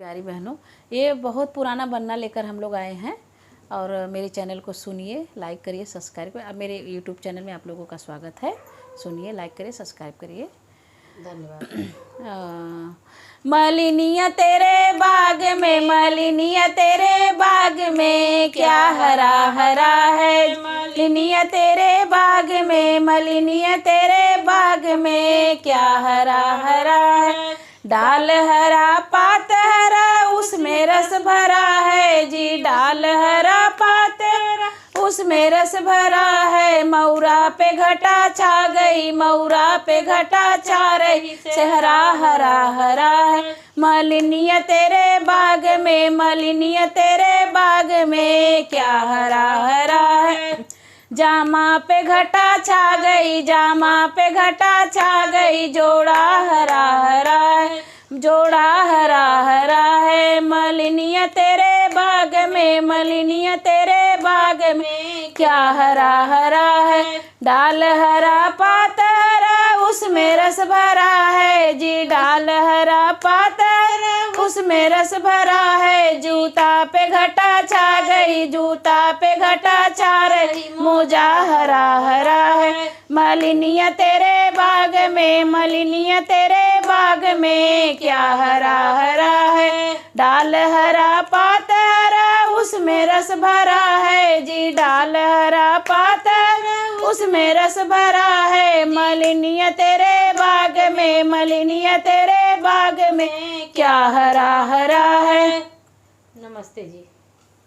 प्यारी बहनों, ये बहुत पुराना बन्ना लेकर हम लोग आए हैं और मेरे चैनल को सुनिए, लाइक करिए, सब्सक्राइब करिए। अब मेरे यूट्यूब चैनल में आप लोगों का स्वागत है। सुनिए, लाइक करिए, सब्सक्राइब करिए। धन्यवाद। मलिनिया तेरे बाग में, मलिनिया तेरे बाग में क्या हरा हरा है। मलिनिया तेरे बाग में, मलिनिया तेरे बाग में क्या हरा हरा है। डाल हरा पात हरा उसमें रस भरा है जी, डाल हरा पात हरा उसमें रस भरा है। मऊरा पे घटा छा गई, मऊरा पे घटा छा रही, सेहरा हरा हरा है। मलिनिया तेरे बाग में, मलिनिया तेरे बाग में क्या हरा हरा है। जामा पे घटा छा गई, जामा पे घटा छा गई, जोड़ा हरा हरा है, जोड़ा हरा हरा है। मलिनिया तेरे बाग में, मलिनिया तेरे बाग में क्या हरा हरा है। डाल हरा पात हरा उसमें रस भरा है जी, डाल हरा पात हरा उसमें रस भरा है। जूता पे घटा छा गई, जूता पे घटा छा रही, मोजा हरा हरा है। मलिनिया तेरे बाग में, मलिनिया तेरे बाग में क्या हरा हरा है। डाल हरा पात हरा उसमें रस भरा है जी, डाल हरा पात हरा उसमें रस भरा है। मलिनिया तेरे बाग में, मलिनिया तेरे बाग में क्या हरा हरा है। नमस्ते जी।